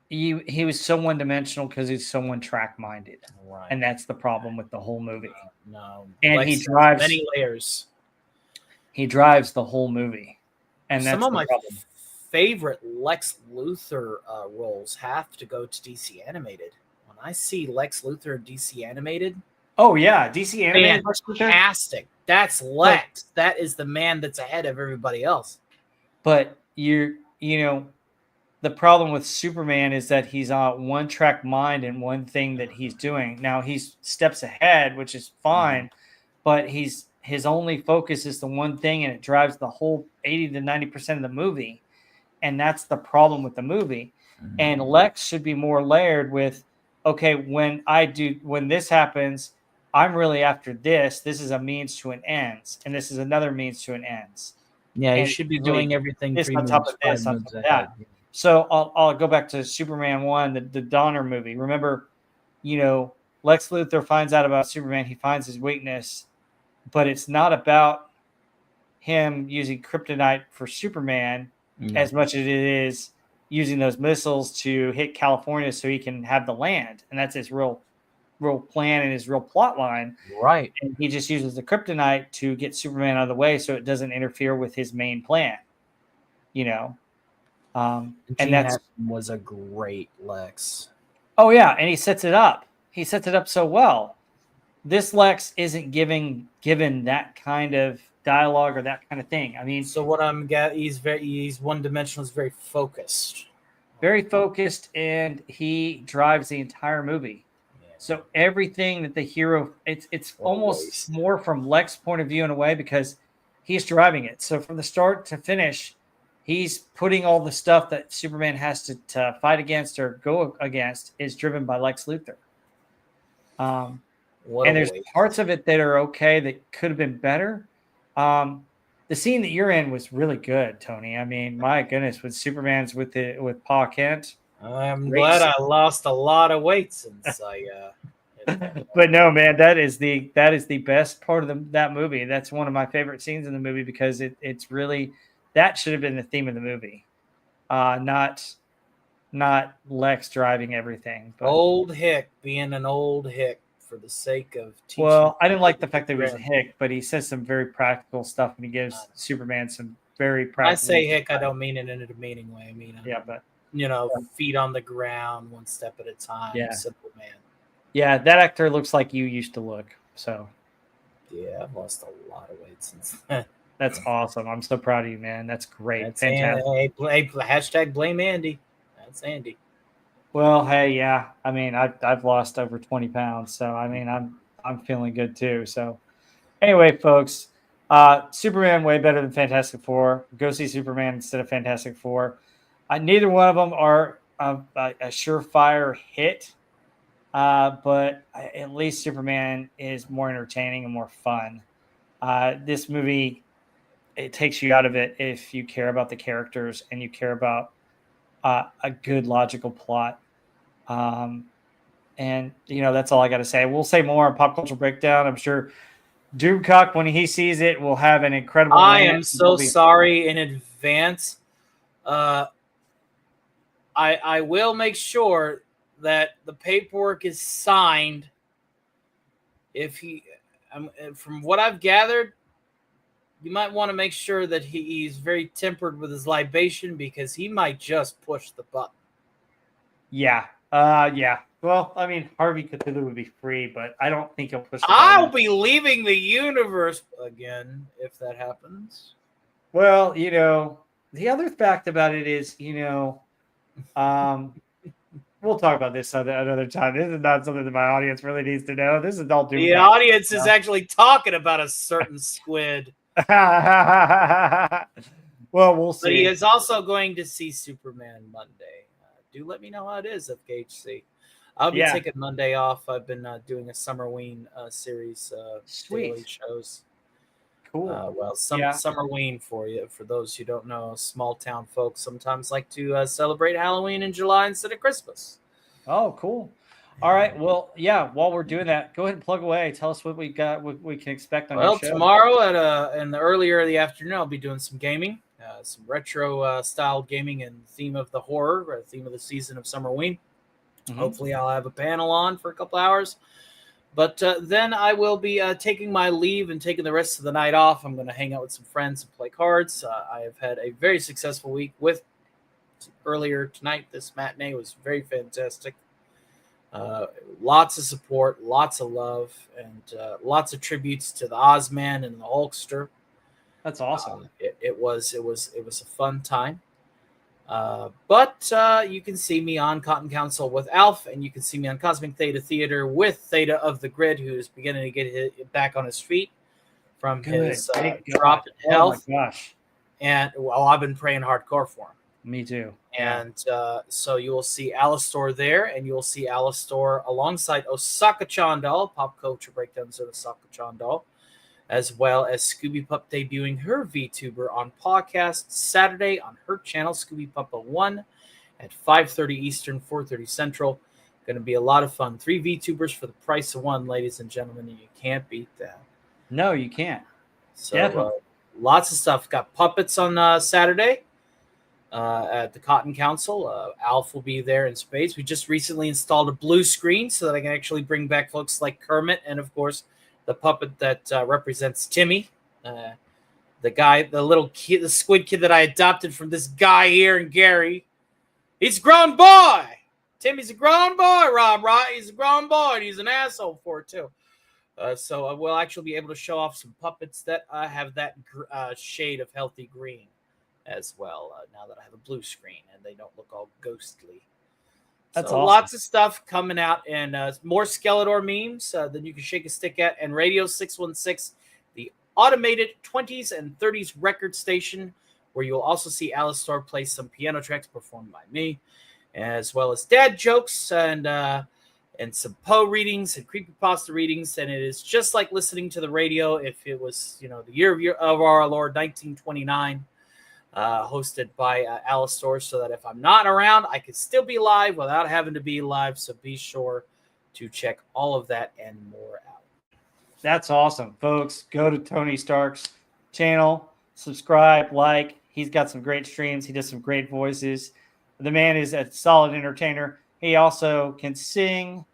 he was so one-dimensional because he's so one-track-minded, right? And that's the problem with the whole movie.
No,
and he drives
many layers.
He drives the whole movie, and that's
some of my favorite Lex Luthor roles have to go to DC Animated. When I see Lex Luthor in DC Animated,
oh yeah, DC Animated,
fantastic. That's Lex. That is the man that's ahead of everybody else.
But the problem with Superman is that he's on one-track mind and one thing that he's doing. Now he steps ahead, which is fine, but his only focus is the one thing, and it drives the whole 80 to 90% of the movie. And that's the problem with the movie. Mm-hmm. And Lex should be more layered with, okay, when this happens, I'm really after this. This is a means to an ends, and this is another means to an ends.
Yeah, you should be doing everything
this on top of this, on top of that. So I'll go back to Superman 1, the Donner movie. Remember, Lex Luthor finds out about Superman. He finds his weakness, but it's not about him using kryptonite for Superman as much as it is using those missiles to hit California so he can have the land. And that's his real plan and his real plot line.
Right.
And he just uses the kryptonite to get Superman out of the way so it doesn't interfere with his main plan, and that
was a great Lex.
Oh yeah, and he sets it up. He sets it up so well. This Lex isn't given that kind of dialogue or that kind of thing. I mean,
So what I'm getting, he's one dimensional, is very focused.
very focused, and he drives the entire movie.
Yeah.
So everything that the hero, it's almost more from Lex's point of view in a way, because he's driving it. So from the start to finish, he's putting all the stuff that Superman has to fight against or go against is driven by Lex Luthor. And there's parts of it that are okay that could have been better. The scene that you're in was really good, Tony. I mean, my goodness, with Superman's with Pa Kent.
I'm glad I lost a lot of weight since I.
But no, man, that is the best part of that movie. That's one of my favorite scenes in the movie, because it's really, that should have been the theme of the movie, not Lex driving everything. But,
old hick being an old hick for the sake of teaching.
Well, I didn't like the fact that he was a hick, but he says some very practical stuff, and he gives Superman some very practical.
I say hick, I don't mean it in a demeaning way. I mean,
but
feet on the ground, one step at a time.
Yeah.
Simple man.
Yeah, that actor looks like you used to look. So.
Yeah, I've lost a lot of weight since then.
That's awesome. I'm so proud of you, man. That's great.
That's
fantastic.
Hashtag blame Andy. That's Andy.
Well, hey, yeah. I mean, I've lost over 20 pounds, so I mean, I'm feeling good too. So, anyway, folks, Superman way better than Fantastic Four. Go see Superman instead of Fantastic Four. Neither one of them are a surefire hit, but at least Superman is more entertaining and more fun. This movie, it takes you out of it if you care about the characters and you care about a good logical plot. And that's all I got to say. We'll say more on Pop Culture Breakdown. I'm sure Doomcock, when he sees it, will have an incredible.
I am so sorry in advance. I will make sure that the paperwork is signed. From what I've gathered, you might want to make sure that he's very tempered with his libation, because he might just push the button.
Yeah. Yeah. Well, I mean, Harvey Cthulhu would be free, but I don't think he'll push the
I'll
button.
be leaving the universe again if that happens.
Well, the other fact about it is, we'll talk about this another time. This is not something that my audience really needs to know. This is all Doomcock.
The audience is actually talking about a certain squid.
Well, we'll see.
But he is also going to see Superman Monday. Do let me know how it is, FKHC. I'll be taking Monday off. I've been doing a Summerween series, daily shows.
Cool.
Summerween for you. For those who don't know, small town folks sometimes like to celebrate Halloween in July instead of Christmas.
Oh, cool. All right. Well, yeah. While we're doing that, go ahead and plug away. Tell us what we got. What we can expect on your show.
Tomorrow in the earlier of the afternoon, I'll be doing some gaming, some retro style gaming and theme of the horror, or theme of the season of Summerween. Mm-hmm. Hopefully, I'll have a panel on for a couple hours. But then I will be taking my leave and taking the rest of the night off. I'm going to hang out with some friends and play cards. I have had a very successful week with earlier tonight. This matinee was very fantastic. Lots of support, lots of love, and lots of tributes to the Ozman and the Hulkster.
That's awesome.
It was a fun time. But you can see me on Cotton Council with Alf, and you can see me on Cosmic Theta Theater with Theta of the Grid, who's beginning to get back on his feet from his drop in health.
Oh my gosh!
And I've been praying hardcore for him.
Me too.
And so you will see Alastor there, and you will see Alastor alongside Osaka Chandal, Pop Culture Breakdowns of Osaka Chandal, as well as Scooby Pup debuting her VTuber on podcast Saturday on her channel, Scooby Puppa 1 at 5:30 Eastern, 4:30 Central. Going to be a lot of fun. 3 VTubers for the price of 1, ladies and gentlemen, and you can't beat that.
No, you can't.
So lots of stuff. Got puppets on Saturday. At the Cotton Council. Alf will be there in space. We just recently installed a blue screen so that I can actually bring back folks like Kermit and, of course, the puppet that represents Timmy, the little kid, the squid kid that I adopted from this guy here in Gary. He's a grown boy. Timmy's a grown boy, Rob, right? He's a grown boy, and he's an asshole for it, too. So we'll actually be able to show off some puppets that have that shade of healthy green as well. Now that I have a blue screen and they don't look all ghostly.
That's
So
awesome.
lots of stuff coming out, and more Skeletor memes that you can shake a stick at, and Radio 616, the automated 20s and 30s record station, where you'll also see Alistar play some piano tracks performed by me, as well as dad jokes and some Poe readings and creepypasta readings. And it is just like listening to the radio if it was, the year of our Lord 1929. Hosted by Alistar, so that if I'm not around, I can still be live without having to be live. So be sure to check all of that and more out.
That's awesome, folks. Go to Tony Stark's channel, subscribe, like. He's got some great streams. He does some great voices. The man is a solid entertainer. He also can sing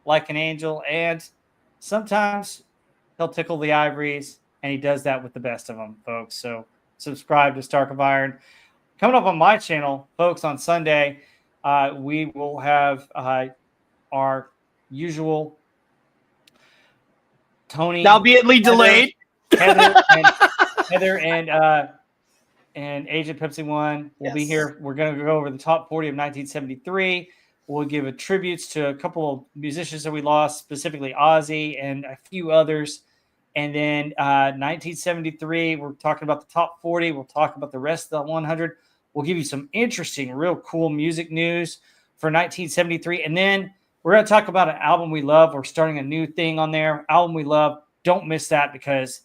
like an angel, and sometimes he'll tickle the ivories, and he does that with the best of them, folks. So subscribe to Stark of Iron. Coming up on my channel, folks, on Sunday, we will have our usual Tony,
albeit delayed,
Heather and Agent Pepsi One will be here. We're going to go over the top 40 of 1973. We'll give a tributes to a couple of musicians that we lost, specifically Ozzy and a few others. And then 1973, we're talking about the top 40. We'll talk about the rest of the 100. We'll give you some interesting, real cool music news for 1973. And then we're going to talk about an album we love. We're starting a new thing on there. Album we love. Don't miss that, because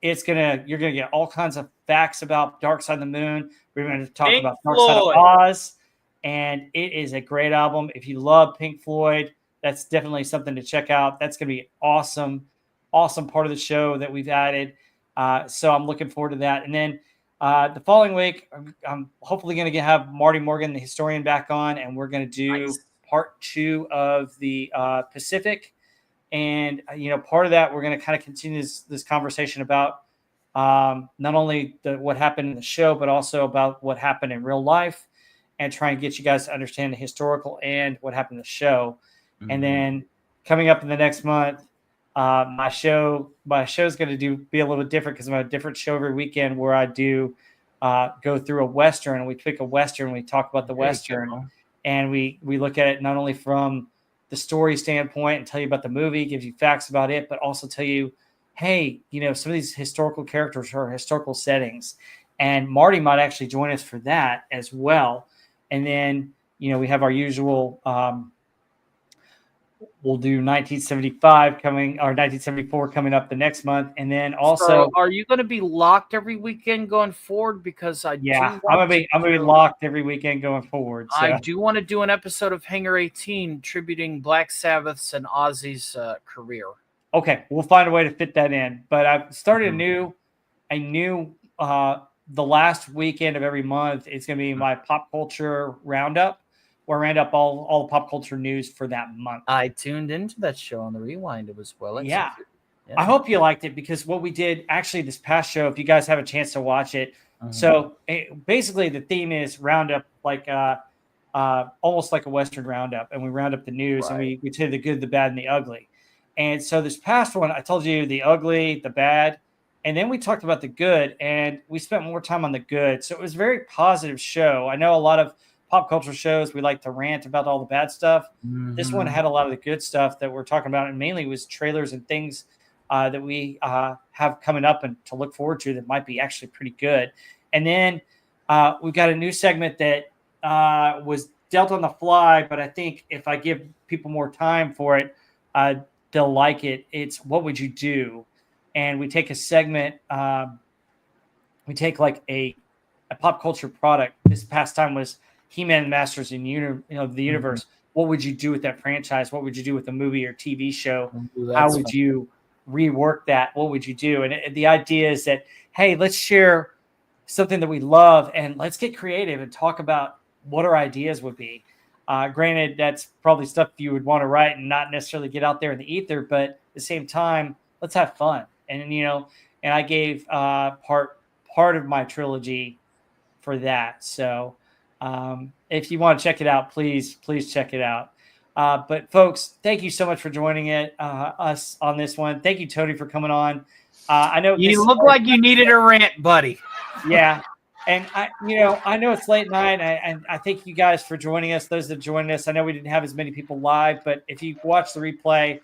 you're going to get all kinds of facts about Dark Side of the Moon. We're going to talk about Dark Side of Oz. And it is a great album. If you love Pink Floyd, that's definitely something to check out. That's going to be awesome part of the show that we've added. So I'm looking forward to that. And then the following week, I'm hopefully going to have Marty Morgan, the historian, back on, and we're going to do part 2 of the Pacific. And, part of that, we're going to kind of continue this conversation about not only what happened in the show, but also about what happened in real life, and try and get you guys to understand the historical and what happened in the show. Mm-hmm. And then coming up in the next month, my show's going to be a little bit different, because I'm a different show every weekend, where I do go through a Western, and we pick a Western, we talk about the Western, and we look at it not only from the story standpoint and tell you about the movie, gives you facts about it, but also tell you, hey, some of these historical characters are historical settings, and Marty might actually join us for that as well. And then, we have our usual, we'll do 1974 coming up the next month. And then also,
so are you going to be locked every weekend going forward? Because I'm
going to be locked every weekend going forward. So.
I do want to do an episode of Hangar 18 tributing Black Sabbath's and Ozzy's career.
Okay, we'll find a way to fit that in. But I've started a new the last weekend of every month. It's going to be my pop culture roundup, where I round up all the pop culture news for that month.
I tuned into that show on the Rewind. It was well executed.
Yeah. I hope you liked it, because what we did actually this past show, if you guys have a chance to watch it, so basically the theme is roundup, like almost like a Western roundup, and we round up the news, and we tell you the good, the bad, and the ugly. And so this past one, I told you the ugly, the bad, and then we talked about the good, and we spent more time on the good. So it was a very positive show. I know a lot of pop culture shows, we like to rant about all the bad stuff. Mm-hmm. This one had a lot of the good stuff that we're talking about, and mainly was trailers and things that we have coming up and to look forward to that might be actually pretty good. And then we've got a new segment that was dealt on the fly, but I think if I give people more time for it, they'll like it. It's What Would You Do? And we take a segment, we take like a pop culture product. This past time was He-Man Masters in the Universe. Mm-hmm. What would you do with that franchise? What would you do with a movie or TV show? How would you rework that? What would you do? And the idea is that, hey, let's share something that we love, and let's get creative and talk about what our ideas would be. Granted, that's probably stuff you would want to write and not necessarily get out there in the ether, but at the same time, let's have fun. And and I gave part of my trilogy for that. So if you want to check it out, please check it out. But folks, thank you so much for joining us on this one. Thank you, Tony, for coming on. I know
you look like you needed a rant, buddy.
Yeah. And I know it's late night, and I thank you guys for joining us. Those that joined us, I know we didn't have as many people live, but if you watch the replay,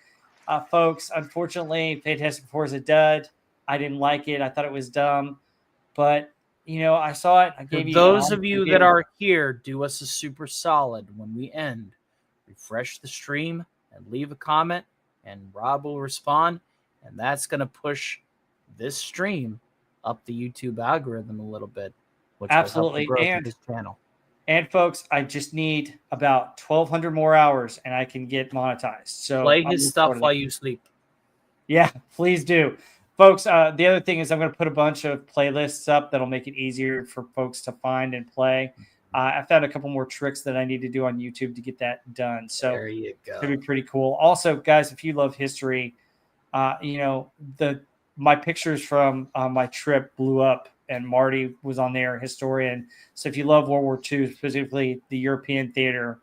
folks, unfortunately, Fantastic Four is a dud. I didn't like it. I thought it was dumb, but I saw it. I gave you.
Those of you that are here, do us a super solid when we end. Refresh the stream and leave a comment, and Rob will respond, and that's going to push this stream up the YouTube algorithm a little bit. Which
absolutely,
and this channel.
And folks, I just need about 1,200 more hours, and I can get monetized. So
play his stuff while you sleep.
Yeah, please do, folks. The other thing is I'm going to put a bunch of playlists up that'll make it easier for folks to find and play. I found a couple more tricks that I need to do on YouTube to get that done. So
there you go.
It'll be pretty cool. Also, guys, if you love history, my pictures from my trip blew up, and Marty was on there, historian. So if you love World War II, specifically the European theater,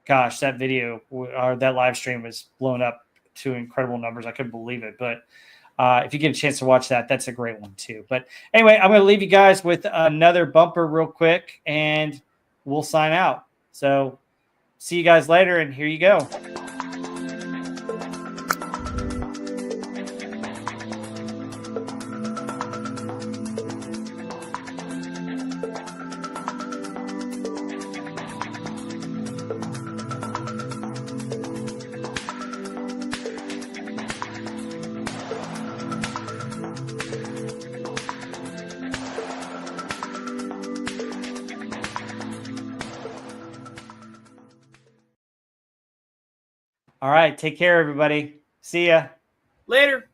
gosh, that video or that live stream was blown up to incredible numbers. I couldn't believe it. But if you get a chance to watch that, that's a great one too. But anyway, I'm going to leave you guys with another bumper real quick, and we'll sign out. So see you guys later, and here you go. All right. Take care, everybody. See ya.
Later.